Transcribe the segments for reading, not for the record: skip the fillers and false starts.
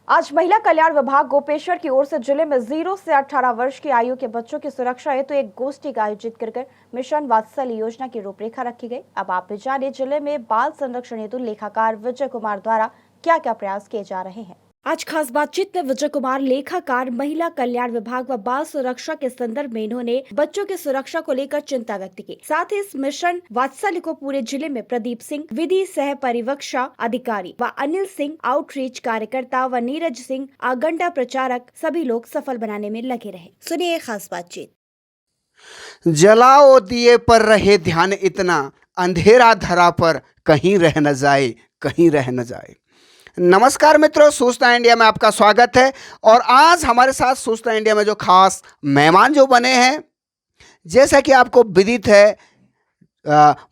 आज महिला कल्याण विभाग गोपेश्वर की ओर से जिले में 0 से 18 वर्ष की आयु के बच्चों की सुरक्षा हेतु एक गोष्ठी का आयोजित कर मिशन वात्सल्य योजना की रूपरेखा रखी गई। अब आप भी जानिए जिले में बाल संरक्षण हेतु लेखाकार विजय कुमार द्वारा क्या क्या प्रयास किए जा रहे हैं। आज खास बातचीत में विजय कुमार लेखाकार महिला कल्याण विभाग व बाल सुरक्षा के संदर्भ में इन्होंने बच्चों की सुरक्षा को लेकर चिंता व्यक्त की। साथ ही इस मिशन वात्सल्य को पूरे जिले में प्रदीप सिंह विधि सह परिवीक्षा अधिकारी व अनिल सिंह आउटरीच कार्यकर्ता व नीरज सिंह आगंडा प्रचारक सभी लोग सफल बनाने में लगे रहे। सुनिए खास बातचीत। जलाओ दिए पर रहे ध्यान इतना, अंधेरा धरा पर कहीं रह न जाए, कहीं रह न जाए। नमस्कार मित्रों, सूचना इंडिया में आपका स्वागत है। और आज हमारे साथ सूचना इंडिया में जो खास मेहमान जो बने हैं, जैसा कि आपको विदित है,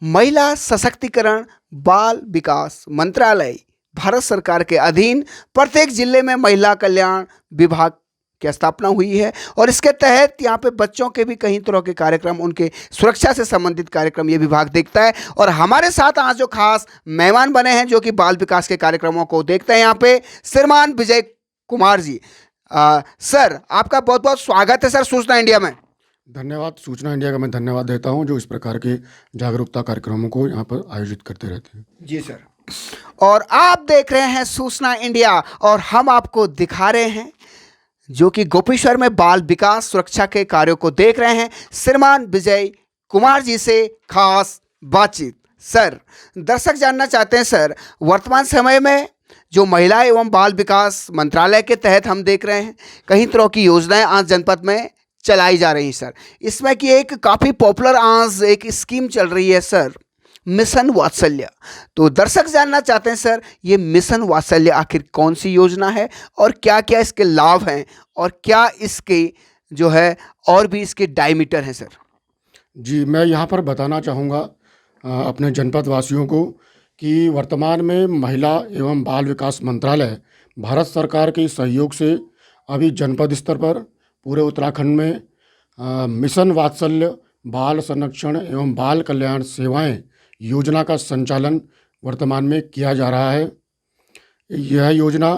महिला सशक्तिकरण बाल विकास मंत्रालय भारत सरकार के अधीन प्रत्येक जिले में महिला कल्याण विभाग की स्थापना हुई है। और इसके तहत यहाँ पे बच्चों के भी कई तरह के कार्यक्रम, उनके सुरक्षा से संबंधित कार्यक्रम ये विभाग देखता है। और हमारे साथ आज जो खास मेहमान बने हैं जो कि बाल विकास के कार्यक्रमों को देखते हैं, यहाँ पे श्रीमान विजय कुमार जी। सर, आपका बहुत बहुत स्वागत है सर सूचना इंडिया में। धन्यवाद। सूचना इंडिया का मैं धन्यवाद देता हूं जो इस प्रकार के जागरूकता कार्यक्रमों को यहाँ पर आयोजित करते रहते हैं। जी सर। और आप देख रहे हैं सूचना इंडिया और हम आपको दिखा रहे हैं जो कि गोपेश्वर में बाल विकास सुरक्षा के कार्यों को देख रहे हैं। श्रीमान विजय कुमार जी से खास बातचीत। सर, दर्शक जानना चाहते हैं सर, वर्तमान समय में जो महिला एवं बाल विकास मंत्रालय के तहत हम देख रहे हैं कई तरह की योजनाएं आज जनपद में चलाई जा रही हैं सर। इसमें कि एक काफ़ी पॉपुलर आज एक स्कीम चल रही है सर, मिशन वात्सल्य। तो दर्शक जानना चाहते हैं सर, ये मिशन वात्सल्य आखिर कौन सी योजना है और क्या क्या इसके लाभ हैं और क्या इसके जो है और भी इसके डायमीटर हैं सर। जी, मैं यहाँ पर बताना चाहूँगा अपने जनपद वासियों को कि वर्तमान में महिला एवं बाल विकास मंत्रालय भारत सरकार के सहयोग से अभी जनपद स्तर पर पूरे उत्तराखंड में मिशन वात्सल्य बाल संरक्षण एवं बाल कल्याण सेवाएं योजना का संचालन वर्तमान में किया जा रहा है। यह योजना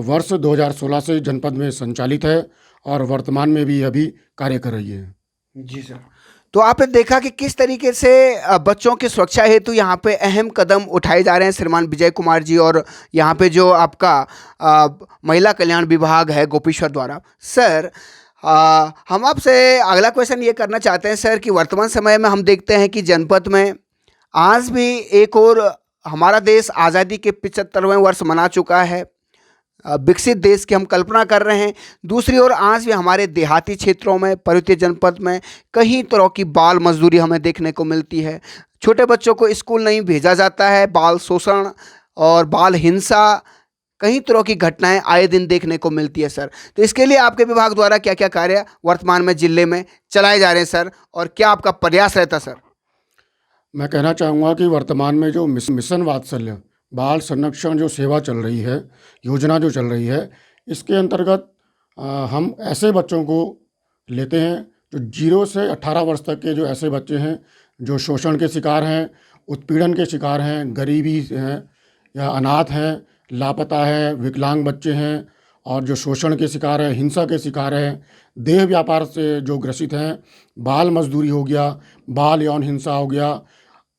वर्ष 2016 से जनपद में संचालित है और वर्तमान में भी अभी कार्य कर रही है। जी सर। तो आपने देखा कि किस तरीके से बच्चों की सुरक्षा हेतु यहाँ पे अहम कदम उठाए जा रहे हैं श्रीमान विजय कुमार जी और यहाँ पे जो आपका महिला कल्याण विभाग है गोपेश्वर द्वारा। सर, हम आपसे अगला क्वेश्चन ये करना चाहते हैं सर कि वर्तमान समय में हम देखते हैं कि जनपद में आज भी एक और हमारा देश आज़ादी के 75वें वर्ष मना चुका है, विकसित देश की हम कल्पना कर रहे हैं। दूसरी ओर आज भी हमारे देहाती क्षेत्रों में, पर्वतीय जनपद में कई तरह की बाल मजदूरी हमें देखने को मिलती है। छोटे बच्चों को स्कूल नहीं भेजा जाता है, बाल शोषण और बाल हिंसा, कई तरह की घटनाएं आए दिन देखने को मिलती है सर। तो इसके लिए आपके विभाग द्वारा क्या क्या कार्य वर्तमान में जिले में चलाए जा रहे हैं सर, और क्या आपका प्रयास रहता सर? मैं कहना चाहूँगा कि वर्तमान में जो मिशन वात्सल्य बाल संरक्षण जो सेवा चल रही है, योजना जो चल रही है, इसके अंतर्गत हम ऐसे बच्चों को लेते हैं जो 0 से 18 वर्ष तक के जो ऐसे बच्चे हैं जो शोषण के शिकार हैं, उत्पीड़न के शिकार हैं, गरीबी हैं या अनाथ हैं, लापता है, विकलांग बच्चे हैं और जो शोषण के शिकार हैं, हिंसा के शिकार हैं, देह व्यापार से जो ग्रसित हैं, बाल मजदूरी हो गया, बाल यौन हिंसा हो गया,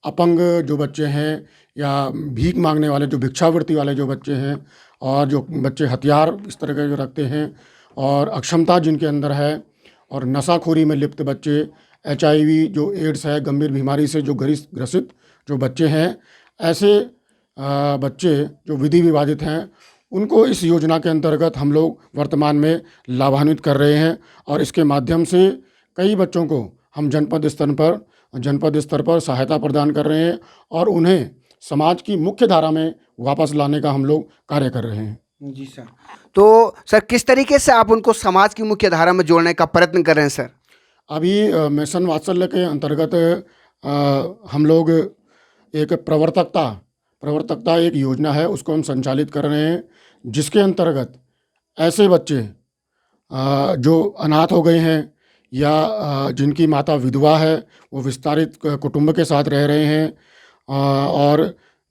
अपंग जो बच्चे हैं या भीख मांगने वाले जो भिक्षावृत्ति वाले जो बच्चे हैं और जो बच्चे हथियार इस तरह के जो रखते हैं और अक्षमता जिनके अंदर है और नशाखोरी में लिप्त बच्चे, HIV जो एड्स है, गंभीर बीमारी से जो ग्रसित जो बच्चे हैं, ऐसे बच्चे जो विधि विवादित हैं, उनको इस योजना के अंतर्गत हम लोग वर्तमान में लाभान्वित कर रहे हैं। और इसके माध्यम से कई बच्चों को हम जनपद स्तर पर सहायता प्रदान कर रहे हैं और उन्हें समाज की मुख्य धारा में वापस लाने का हम लोग कार्य कर रहे हैं। जी सर। तो सर, किस तरीके से आप उनको समाज की मुख्य धारा में जोड़ने का प्रयत्न कर रहे हैं सर? अभी मिशन वात्सल्य के अंतर्गत हम लोग एक प्रवर्तकता एक योजना है, उसको हम संचालित कर रहे हैं, जिसके अंतर्गत ऐसे बच्चे जो अनाथ हो गए हैं या जिनकी माता विधवा है, वो विस्तारित कुटुंब के साथ रह रहे हैं और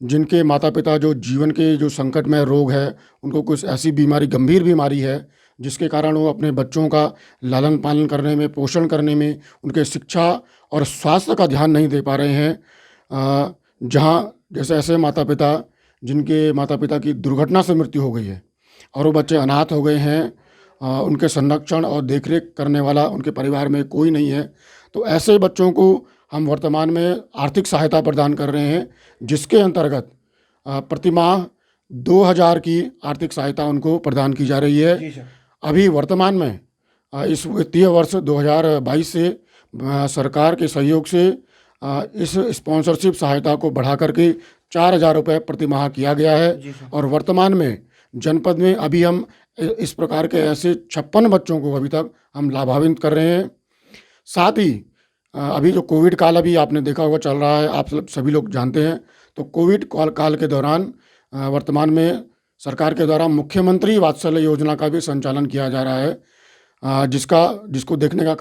जिनके माता पिता जो जीवन के जो संकटमय रोग है, उनको कुछ ऐसी बीमारी, गंभीर बीमारी है, जिसके कारण वो अपने बच्चों का लालन पालन करने में, पोषण करने में, उनके शिक्षा और स्वास्थ्य का ध्यान नहीं दे पा रहे हैं। जहाँ जैसे ऐसे माता पिता जिनके माता पिता की दुर्घटना से मृत्यु हो गई है और वो बच्चे अनाथ हो गए हैं, उनके संरक्षण और देखरेख करने वाला उनके परिवार में कोई नहीं है, तो ऐसे बच्चों को हम वर्तमान में आर्थिक सहायता प्रदान कर रहे हैं, जिसके अंतर्गत प्रतिमाह 2000 की आर्थिक सहायता उनको प्रदान की जा रही है। अभी वर्तमान में इस वित्तीय वर्ष 2022 से सरकार के सहयोग से इस स्पॉन्सरशिप सहायता को बढ़ा करके 4000 रुपये प्रति माह किया गया है। और वर्तमान में जनपद में अभी हम इस प्रकार के ऐसे 56 बच्चों को अभी तक हम लाभान्वित कर रहे हैं। साथ ही अभी जो कोविड काल अभी आपने देखा होगा चल रहा है, आप सभी लोग जानते हैं, तो कोविड काल के दौरान वर्तमान में सरकार के द्वारा मुख्यमंत्री वात्सल्य योजना का भी संचालन किया जा रहा है, जिसको देखने का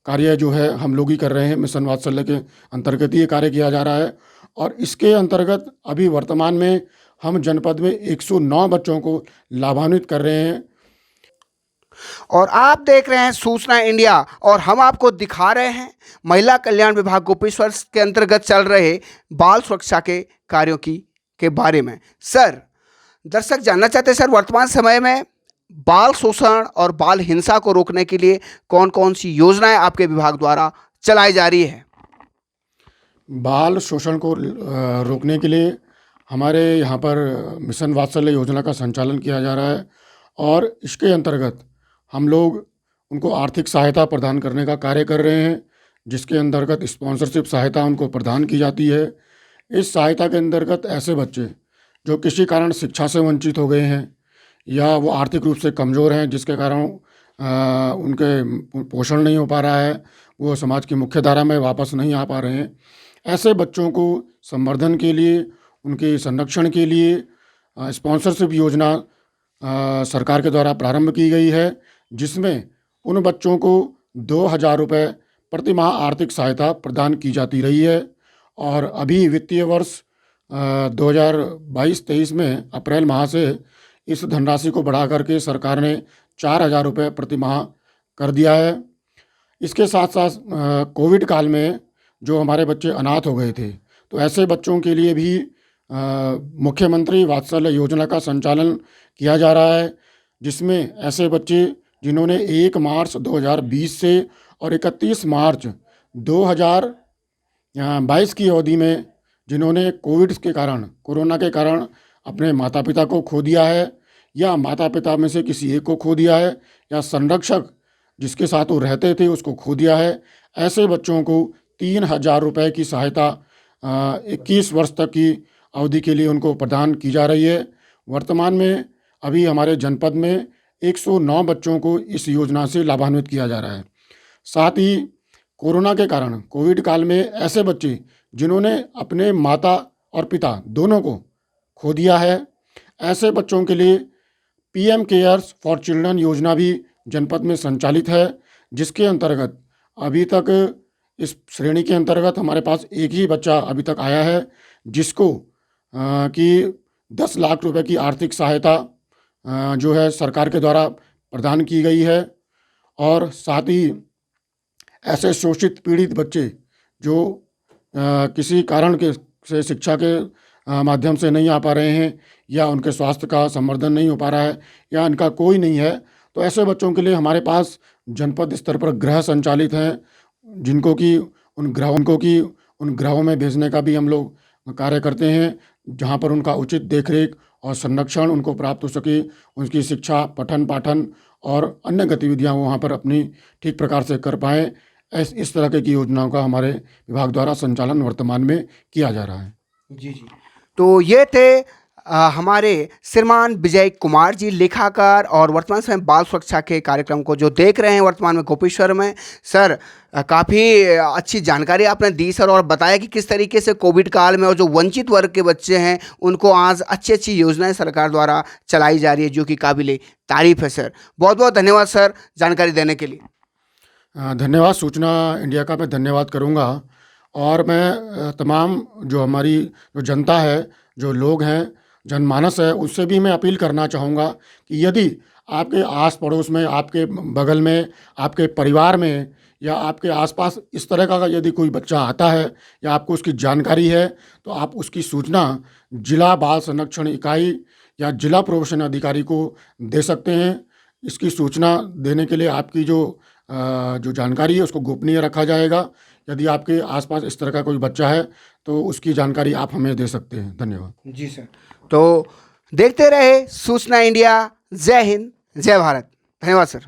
कार्य जो है हम लोग ही कर रहे हैं। मिशन वात्सल्य के अंतर्गत ये कार्य किया जा रहा है और इसके अंतर्गत अभी वर्तमान में हम जनपद में 109 बच्चों को लाभान्वित कर रहे हैं। और आप देख रहे हैं सूचना इंडिया और हम आपको दिखा रहे हैं महिला कल्याण विभाग गोपेश्वर के अंतर्गत चल रहे बाल सुरक्षा के कार्यों के बारे में। सर, दर्शक जानना चाहते हैं सर, वर्तमान समय में बाल शोषण और बाल हिंसा को रोकने के लिए कौन कौन सी योजनाएं आपके विभाग द्वारा चलाई जा रही है? बाल शोषण को रोकने के लिए हमारे यहाँ पर मिशन वात्सल्य योजना का संचालन किया जा रहा है और इसके अंतर्गत हम लोग उनको आर्थिक सहायता प्रदान करने का कार्य कर रहे हैं, जिसके अंतर्गत स्पॉन्सरशिप सहायता उनको प्रदान की जाती है। इस सहायता के अंतर्गत ऐसे बच्चे जो किसी कारण शिक्षा से वंचित हो गए हैं या वो आर्थिक रूप से कमज़ोर हैं, जिसके कारण उनके पोषण नहीं हो पा रहा है, वो समाज की मुख्य धारा में वापस नहीं आ पा रहे हैं, ऐसे बच्चों को संवर्धन के लिए, उनके संरक्षण के लिए स्पॉन्सरशिप योजना सरकार के द्वारा प्रारंभ की गई है, जिसमें उन बच्चों को 2000 रुपये प्रति माह आर्थिक सहायता प्रदान की जाती रही है। और अभी वित्तीय वर्ष 2022-23 में अप्रैल माह से इस धनराशि को बढ़ा करके सरकार ने 4000 रुपये प्रति माह कर दिया है। इसके साथ साथ कोविड काल में जो हमारे बच्चे अनाथ हो गए थे, तो ऐसे बच्चों के लिए भी मुख्यमंत्री वात्सल्य योजना का संचालन किया जा रहा है, जिसमें ऐसे बच्चे जिन्होंने 1 मार्च 2020 से और 31 मार्च 2022 की अवधि में जिन्होंने कोरोना के कारण अपने माता पिता को खो दिया है या माता पिता में से किसी एक को खो दिया है या संरक्षक जिसके साथ वो रहते थे उसको खो दिया है, ऐसे बच्चों को 3000 रुपये की सहायता 21 वर्ष तक की अवधि के लिए उनको प्रदान की जा रही है। वर्तमान में अभी हमारे जनपद में 109 बच्चों को इस योजना से लाभान्वित किया जा रहा है। साथ ही कोरोना के कारण कोविड काल में ऐसे बच्चे जिन्होंने अपने माता और पिता दोनों को खो दिया है, ऐसे बच्चों के लिए PM केयर्स फॉर चिल्ड्रन योजना भी जनपद में संचालित है, जिसके अंतर्गत अभी तक इस श्रेणी के अंतर्गत हमारे पास एक ही बच्चा अभी तक आया है, जिसको कि 10 लाख रुपए की आर्थिक सहायता जो है सरकार के द्वारा प्रदान की गई है। और साथ ही ऐसे शोषित पीड़ित बच्चे जो किसी कारण से शिक्षा के माध्यम से नहीं आ पा रहे हैं या उनके स्वास्थ्य का संवर्धन नहीं हो पा रहा है या इनका कोई नहीं है, तो ऐसे बच्चों के लिए हमारे पास जनपद स्तर पर गृह संचालित हैं, जिनको कि उन गृहों में भेजने का भी हम लोग कार्य करते हैं, जहां पर उनका उचित देखरेख और संरक्षण उनको प्राप्त हो सके, उनकी शिक्षा, पठन पाठन और अन्य गतिविधियां वहां पर अपनी ठीक प्रकार से कर पाएँ। इस तरह की योजनाओं का हमारे विभाग द्वारा संचालन वर्तमान में किया जा रहा है। जी। तो ये थे हमारे श्रीमान विजय कुमार जी, लेखाकार और वर्तमान समय बाल सुरक्षा के कार्यक्रम को जो देख रहे हैं वर्तमान में गोपेश्वर में। सर, काफ़ी अच्छी जानकारी आपने दी सर, और बताया कि किस तरीके से कोविड काल में और जो वंचित वर्ग के बच्चे हैं उनको आज अच्छी योजनाएं सरकार द्वारा चलाई जा रही है, जो कि काबिले तारीफ़ है। सर, बहुत बहुत धन्यवाद सर जानकारी देने के लिए। धन्यवाद। सूचना इंडिया का मैं धन्यवाद करूंगा और मैं तमाम जो हमारी जो जनता है, जो लोग हैं, जनमानस है, उससे भी मैं अपील करना चाहूँगा कि यदि आपके आस पड़ोस में, आपके बगल में, आपके परिवार में या आपके आसपास इस तरह का यदि कोई बच्चा आता है या आपको उसकी जानकारी है, तो आप उसकी सूचना जिला बाल संरक्षण इकाई या जिला प्रोबेशन अधिकारी को दे सकते हैं। इसकी सूचना देने के लिए आपकी जो जानकारी है उसको गोपनीय रखा जाएगा। यदि आपके आसपास इस तरह का कोई बच्चा है तो उसकी जानकारी आप हमें दे सकते हैं। धन्यवाद। जी सर। तो देखते रहे सूचना इंडिया। जय हिंद, जय भारत। धन्यवाद सर।